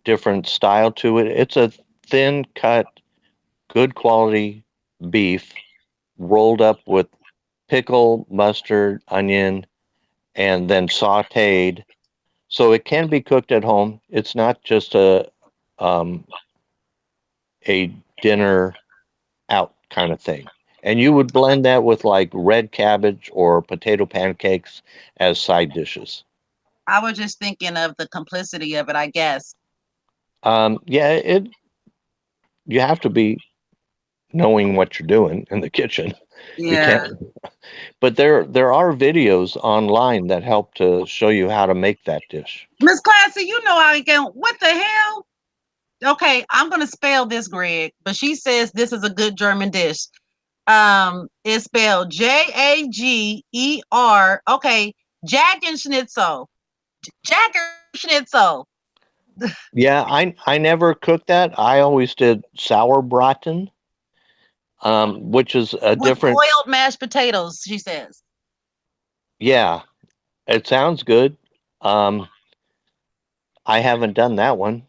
Speaker 3: different style to it. It's a thin cut, good quality beef rolled up with pickle, mustard, onion, and then sauteed. So it can be cooked at home. It's not just um, a dinner out kind of thing. And you would blend that with like red cabbage or potato pancakes as side dishes.
Speaker 1: I was just thinking of the complicity of it, I guess.
Speaker 3: Yeah, you have to be knowing what you're doing in the kitchen. You
Speaker 1: Yeah.
Speaker 3: can't. But there are videos online that help to show you how to make that dish.
Speaker 1: Miss Classy, you know I ain't going. What the hell? Okay, I'm gonna spell this, Greg, but she says this is a good German dish. It's spelled Jager. Okay, Jack and Schnitzel. Jacker Schnitzel
Speaker 3: Yeah, I never cooked that. I always did sauerbraten, which is a
Speaker 1: with
Speaker 3: different.
Speaker 1: boiled mashed potatoes. She says.
Speaker 3: Yeah, it sounds good. Um, I haven't done that one.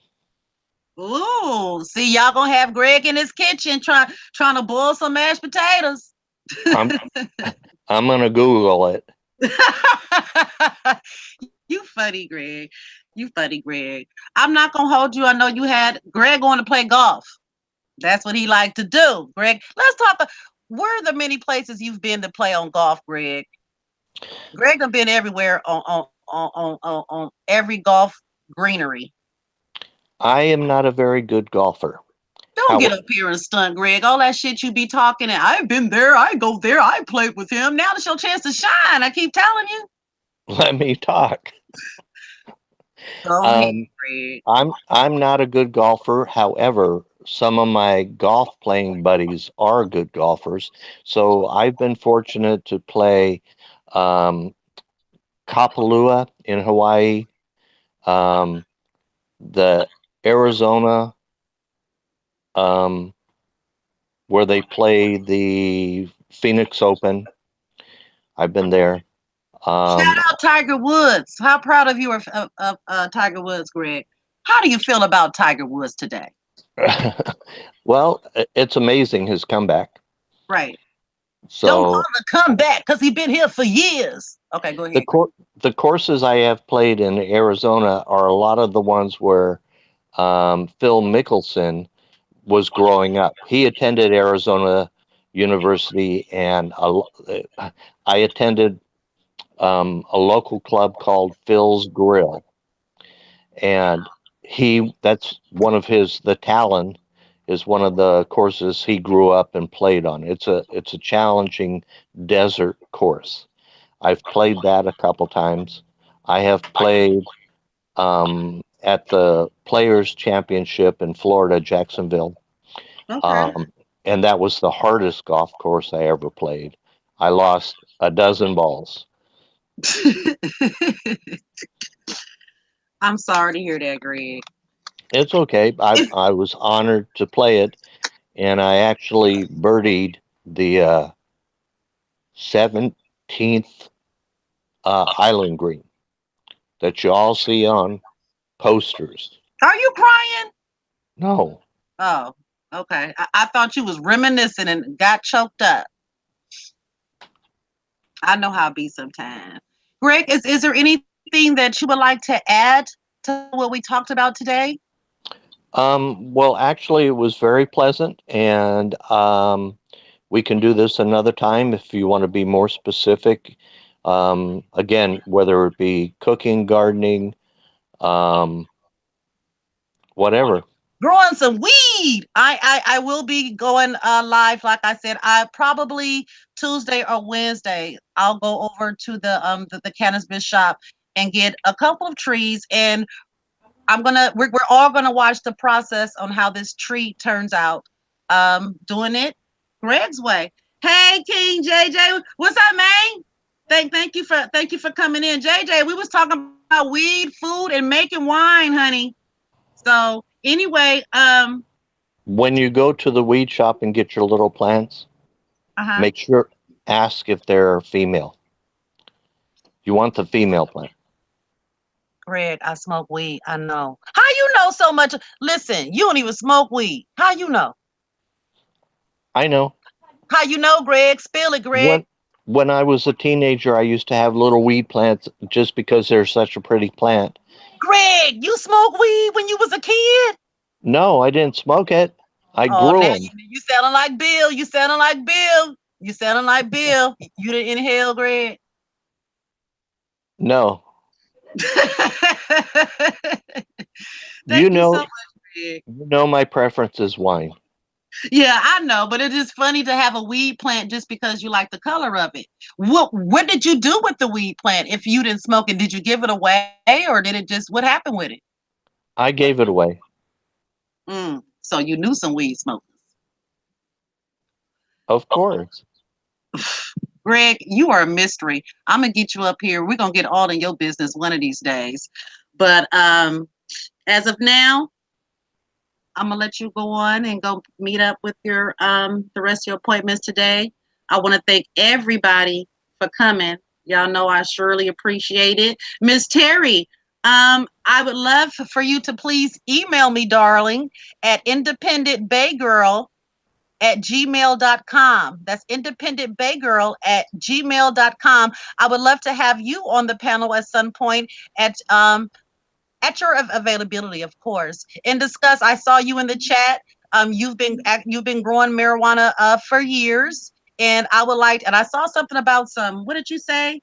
Speaker 1: Ooh, see, y'all gonna have Greg in his kitchen trying to boil some mashed potatoes.
Speaker 3: I'm I'm gonna Google it.
Speaker 1: You funny, Greg. You funny, Greg. I'm not gonna hold you. I know you had Greg going to play golf. That's what he liked to do. Greg, let's talk. Where are the many places you've been to play on golf, Greg? Greg done been everywhere on every golf greenery.
Speaker 3: I am not a very good golfer.
Speaker 1: Don't
Speaker 3: How
Speaker 1: get up here and stunt, Greg. All that shit you be talking, and I've been there, I go there, I played with him. Now it's your chance to shine. I keep telling you.
Speaker 3: let me talk.
Speaker 1: Go ahead,
Speaker 3: Um,
Speaker 1: Greg.
Speaker 3: I'm not a good golfer. However, some of my golf playing buddies are good golfers. So I've been fortunate to play um, Kapalua in Hawaii, um, the Arizona, um, where they play the Phoenix Open. I've been there.
Speaker 1: Shout
Speaker 3: Um,
Speaker 1: out Tiger Woods. How proud of you of Tiger Woods, Greg? How do you feel about Tiger Woods today?
Speaker 3: well, it's amazing his comeback.
Speaker 1: Right. Don't call
Speaker 3: So
Speaker 1: him a comeback because he's been here for years. Okay, go
Speaker 3: the
Speaker 1: ahead.
Speaker 3: cour the courses I have played in Arizona are a lot of the ones where Phil Mickelson was growing up. He attended Arizona University, and I attended a local club called Phil's Grill, and he that's one of his the Talon is one of the courses he grew up and played on. It's a challenging desert course. I've played that a couple times. I have played at the Players Championship in Florida, Jacksonville,
Speaker 1: Okay.
Speaker 3: um, and that was the hardest golf course I ever played. I lost a dozen balls.
Speaker 1: I'm sorry to hear that, Greg.
Speaker 3: It's okay. I was honored to play it, and I actually birdied the 17th Island Green that you all see on posters.
Speaker 1: Are you crying?
Speaker 3: No,
Speaker 1: Oh, okay. I thought you was reminiscing and got choked up. I know how it be sometimes. Greg, is there anything that you would like to add to what we talked about today?
Speaker 3: well, actually, it was very pleasant, and we can do this another time if you want to be more specific. Again, whether it be cooking, gardening, um, whatever.
Speaker 1: Growing some weed. I will be going live. Like I said, I probably Tuesday or Wednesday. I'll go over to the cannabis shop and get a couple of trees, and we're all gonna watch the process on how this tree turns out. Doing it Greg's way. Hey, King JJ, what's up, man? Thank you for coming in, JJ. We was talking about weed, food, and making wine, honey. So anyway,
Speaker 3: When you go to the weed shop and get your little plants,
Speaker 1: uh-huh.
Speaker 3: make sure ask if they're female. You want the female plant.
Speaker 1: Greg, I smoke weed. I know. How you know so much? Listen, you don't even smoke weed. How you know?
Speaker 3: I know.
Speaker 1: How you know, Greg? Spill it, Greg.
Speaker 3: When when I was a teenager, I used to have little weed plants just because they're such a pretty plant.
Speaker 1: Greg, you smoke weed when you was a kid?
Speaker 3: No, I didn't smoke it. I
Speaker 1: Oh,
Speaker 3: grew
Speaker 1: now
Speaker 3: them.
Speaker 1: you sounding like Bill. You sounding like Bill. You sounding like Bill. You didn't inhale, Greg.
Speaker 3: No, you
Speaker 1: Thank you so
Speaker 3: know,
Speaker 1: much, Greg.
Speaker 3: you know my preference is wine.
Speaker 1: Yeah, I know, but it is funny to have a weed plant just because you like the color of it. What did you do with the weed plant if you didn't smoke it? Did you give it away or did it just what happened with it?
Speaker 3: I gave it away.
Speaker 1: So you knew some weed smokers.
Speaker 3: Of course.
Speaker 1: Greg, you are a mystery. I'm gonna get you up here. We're gonna get all in your business one of these days. But as of now, I'm gonna let you go on and go meet up with your the rest of your appointments today. I want to thank everybody for coming. Y'all know I surely appreciate it. Miss Terry, I would love for you to please email me, darling, at independentbaygirl@gmail.com. That's independentbaygirl@gmail.com. I would love to have you on the panel at some point at your availability, of course, and discuss. I saw you in the chat. You've been growing marijuana for years, and I would like. And I saw something about some. What did you say?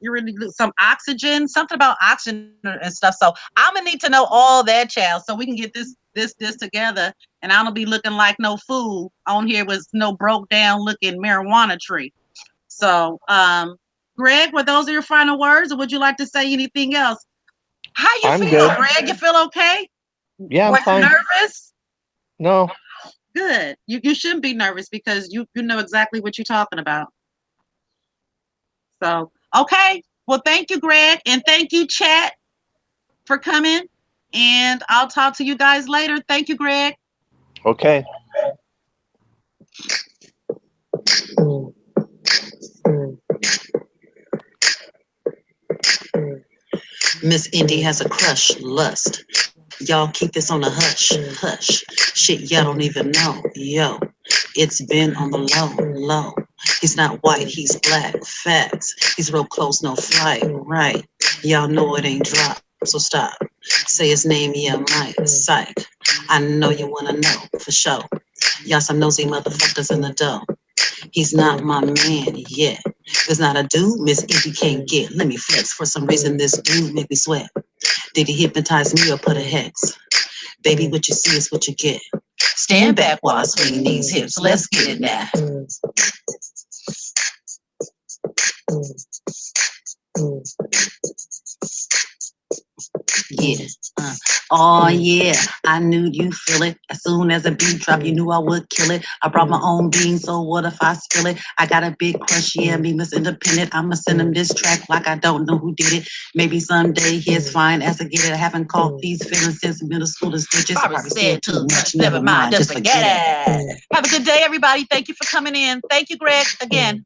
Speaker 1: You really some oxygen, something about oxygen and stuff. So I'm gonna need to know all that, child, so we can get this together. And I don't be looking like no fool on here with no broke down looking marijuana tree. So, Greg, were those your final words, or would you like to say anything else? How you
Speaker 3: I'm
Speaker 1: feel,
Speaker 3: good.
Speaker 1: Greg? You feel okay?
Speaker 3: Yeah, I'm
Speaker 1: Were you
Speaker 3: fine.
Speaker 1: nervous?
Speaker 3: No.
Speaker 1: Good. You shouldn't be nervous because you know exactly what you're talking about. So okay. Well, thank you, Greg, and thank you, chat, for coming. And I'll talk to you guys later. Thank you, Greg.
Speaker 3: Okay.
Speaker 2: Miss Indy has a crush, lust. Y'all keep this on the hush, hush. Shit, y'all don't even know. Yo, it's been on the low. He's not white, he's black. Facts. He's real close, no flight. Right. Y'all know it ain't drop, so stop. Say his name, yeah, Mike. Psych. I know you wanna know, for sure. Y'all some nosy motherfuckers in the dough. He's not my man yet. There's not a dude Miss Indy can't get. Let me flex. For some reason, this dude make me sweat. Did he hypnotize me or put a hex? Baby, what you see is what you get. Stand back while I swing these hips. Let's get it now. Yeah. Oh yeah, I knew you feel it. As soon as a beat drop, you knew I would kill it. I brought my own bean, so what if I spill it? I got a big crush, yeah, me Miss Independent. I'ma send him this track like I don't know who did it. Maybe someday he as fine as I get it. I haven't caught these feelings since middle school and stitches. I probably said too much. Never mind, just forget it. Have a good day, everybody. Thank you for coming in. Thank you, Greg, again.